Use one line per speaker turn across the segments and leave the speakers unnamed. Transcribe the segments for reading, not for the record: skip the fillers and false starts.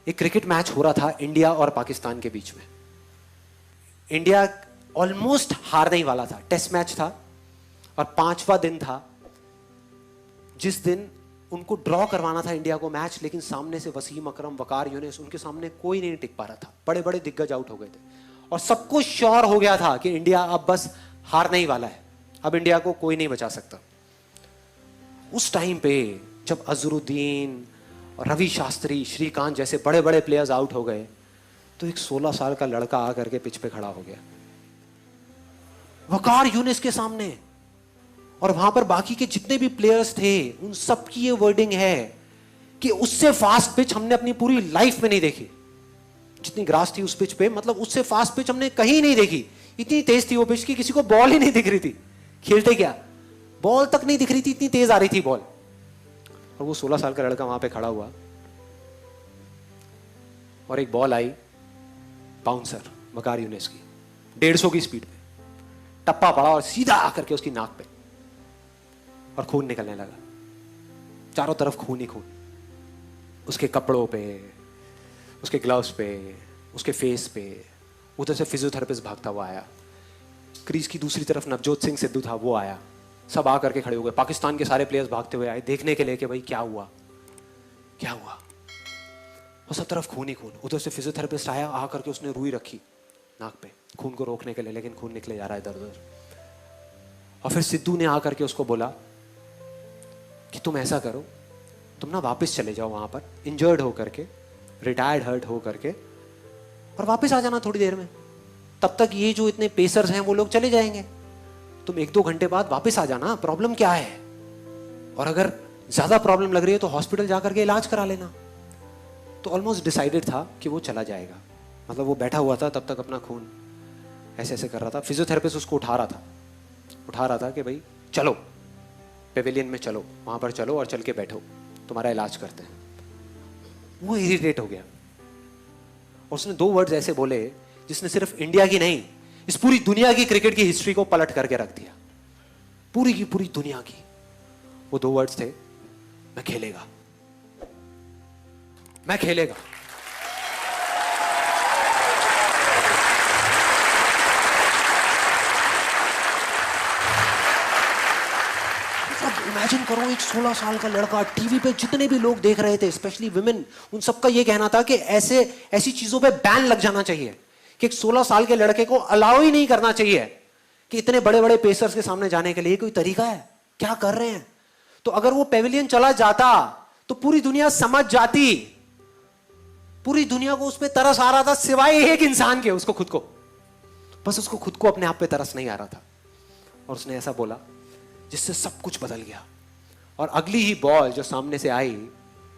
एक cricket match हो रहा था इंडिया और पाकिस्तान के बीच में। इंडिया ऑलमोस्ट हारने ही वाला था, टेस्ट मैच था और 5वां दिन था जिस दिन उनको ड्रॉ करवाना था इंडिया को मैच, लेकिन सामने से वसीम अकरम, वकार यूनिस, उनके सामने कोई नहीं टिक पा रहा था। बड़े बड़े दिग्गज आउट हो गए थे और सबको श्योर हो गया था कि इंडिया अब बस हारने ही वाला है, अब इंडिया को कोई नहीं बचा सकता। उस टाइम पे जब अजरुद्दीन, रवि शास्त्री, श्रीकांत जैसे बड़े बड़े प्लेयर्स आउट हो गए तो एक 16 साल का लड़का आकर के पिच पे खड़ा हो गया वकार यूनिस के सामने, और वहां पर बाकी के जितने भी प्लेयर्स थे उन सबकी ये वर्डिंग है कि उससे फास्ट पिच हमने अपनी पूरी लाइफ में नहीं देखी। जितनी ग्रास थी उस पिच पे, मतलब उससे फास्ट पिच हमने कहीं नहीं देखी। इतनी तेज थी वो पिच कि किसी को बॉल ही नहीं दिख रही थी, खेलते क्या बॉल तक नहीं दिख रही थी, इतनी तेज आ रही थी बॉल। और वो 16 साल का लड़का वहां पे खड़ा हुआ और एक बॉल आई बाउंसर वकार यूनिस की 150 की स्पीड पे, टप्पा पड़ा और सीधा आकर के उसकी नाक पे, और खून निकलने लगा, चारों तरफ खून ही खून, उसके कपड़ों पे, उसके ग्लव्स पे, उसके फेस पे। उधर से फिजियोथेरेपिस्ट भागता हुआ आया, क्रीज की दूसरी तरफ नवजोत सिंह सिद्धू था, वो आया, सब आकर के खड़े हो गए। पाकिस्तान के सारे प्लेयर्स भागते हुए आए देखने के लिए कि भाई क्या हुआ क्या हुआ, और सब तरफ खून ही खून। उधर से फिजियोथेरेपिस्ट आया, आकर के उसने रुई रखी नाक पे खून को रोकने के लिए, लेकिन खून निकले जा रहा है इधर उधर। और फिर सिद्धू ने आकर के उसको बोला कि तुम ऐसा करो, तुम ना वापस चले जाओ वहां पर इंजर्ड हो करके, रिटायर्ड हर्ट हो करके, और वापस आ जाना थोड़ी देर में। तब तक ये जो इतने पेसर्स हैं वो लोग चले जाएंगे, तुम 1-2 घंटे बाद वापस आ जाना, प्रॉब्लम क्या है, और अगर ज्यादा प्रॉब्लम लग रही है तो हॉस्पिटल जाकर के इलाज करा लेना। तो ऑलमोस्ट डिसाइडेड था कि वो चला जाएगा, मतलब वो बैठा हुआ था तब तक अपना खून ऐसे ऐसे कर रहा था। फिजियोथेरेपिस्ट उसको उठा रहा था कि भाई चलो पेविलियन में चलो, वहां पर चलो और चल के बैठो, तुम्हारा इलाज करते हैं। वो इरिटेट हो गया और उसने 2 वर्ड्स ऐसे बोले जिसने सिर्फ इंडिया की नहीं, इस पूरी दुनिया की क्रिकेट की हिस्ट्री को पलट करके रख दिया, पूरी की पूरी दुनिया की। वो 2 वर्ड्स थे, मैं खेलेगा, मैं खेलेगा। इमेजिन करो, एक 16 साल का लड़का, टीवी पे जितने भी लोग देख रहे थे, स्पेशली विमेन, उन सबका ये कहना था कि ऐसी चीजों पे बैन लग जाना चाहिए, कि एक 16 साल के लड़के को अलाउ ही नहीं करना चाहिए कि इतने बड़े बड़े पेसर्स के सामने जाने के लिए। कोई तरीका है? क्या कर रहे हैं? तो अगर वो पेविलियन चला जाता तो पूरी दुनिया समझ जाती, पूरी दुनिया को उस पर तरस आ रहा था सिवाय एक इंसान के, उसको खुद को, बस उसको खुद को अपने आप पे तरस नहीं आ रहा था। और उसने ऐसा बोला जिससे सब कुछ बदल गया, और अगली ही बॉल जो सामने से आई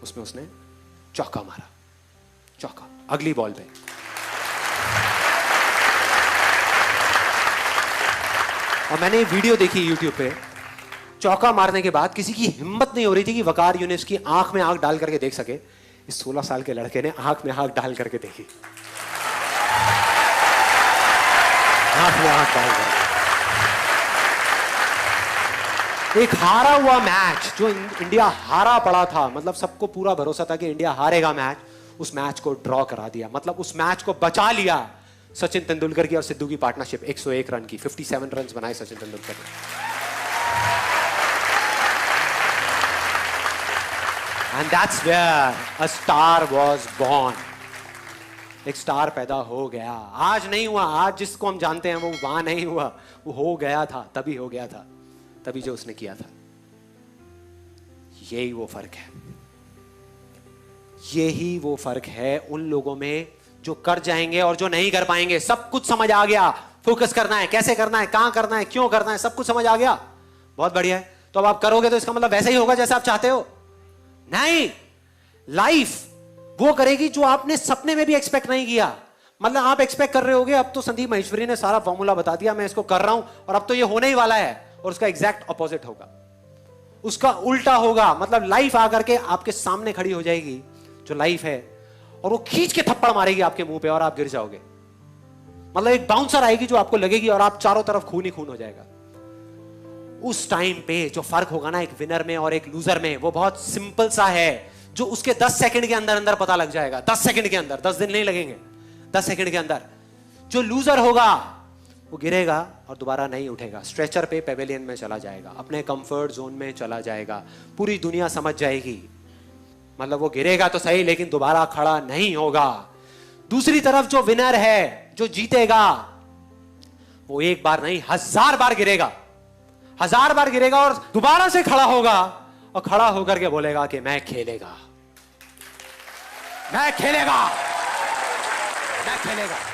उसमें उसने चौका मारा, चौका अगली बॉल पे। और मैंने वीडियो देखी YouTube पे, चौका मारने के बाद किसी की हिम्मत नहीं हो रही थी कि वकार यूनिस की आंख में आंख डाल करके देख सके। इस 16 साल के लड़के ने आंख में आंख डाल करके देखी, आंख में आंख डाल करके। एक हारा हुआ मैच, जो इंडिया हारा पड़ा था, मतलब सबको पूरा भरोसा था कि इंडिया हारेगा मैच, उस मैच को ड्रॉ करा दिया, मतलब उस मैच को बचा लिया। सचिन तेंदुलकर की और सिद्धू की पार्टनरशिप 101 रन की, 57 रन बनाए सचिन तेंदुलकर ने। And that's where a star was born. एक स्टार पैदा हो गया। आज नहीं हुआ, आज जिसको हम जानते हैं वो वहां नहीं हुआ, वो हो गया था, तभी हो गया था, तभी जो उसने किया था। यही वो फर्क है, यही वो फर्क है उन लोगों में जो कर जाएंगे और जो नहीं कर पाएंगे। सब कुछ समझ आ गया, फोकस करना है, कैसे करना है, कहां करना है, क्यों करना है, सब कुछ समझ आ गया, बहुत बढ़िया है। तो अब आप करोगे तो इसका मतलब वैसे ही होगा जैसा आप चाहते हो? नहीं, लाइफ वो करेगी जो आपने सपने में भी एक्सपेक्ट नहीं किया। मतलब आप एक्सपेक्ट कर रहे होगे अब तो संदीप महेश्वरी ने सारा फॉर्मूला बता दिया, मैं इसको कर रहा हूं और अब तो ये होने ही वाला है, और उसका एग्जैक्ट ऑपोजिट होगा, उसका उल्टा होगा। मतलब लाइफ आकर के आपके सामने खड़ी हो जाएगी जो लाइफ है, और वो खींच के थप्पड़ मारेगी आपके मुंह पे और आप गिर जाओगे। मतलब एक बाउंसर आएगी जो आपको लगेगी और आप चारों तरफ खून ही खून हो जाएगा। उस टाइम पे जो फर्क होगा ना एक विनर में और एक लूजर में, वो बहुत सिंपल सा है। जो उसके 10 सेकंड के अंदर अंदर पता लग जाएगा, 10 सेकंड के अंदर, 10 दिन नहीं लगेंगे, 10 सेकंड के अंदर। जो लूजर होगा वो गिरेगा और दोबारा नहीं उठेगा, स्ट्रेचर पे पेवेलियन में चला जाएगा, अपने कंफर्ट जोन में चला जाएगा, पूरी दुनिया समझ जाएगी। मतलब वो गिरेगा तो सही लेकिन दोबारा खड़ा नहीं होगा। दूसरी तरफ जो विनर है, जो जीतेगा, वो एक बार नहीं 1000 बार गिरेगा, 1000 बार गिरेगा और दोबारा से खड़ा होगा और खड़ा होकर के बोलेगा कि मैं खेलेगा, मैं खेलेगा, मैं खेलेगा।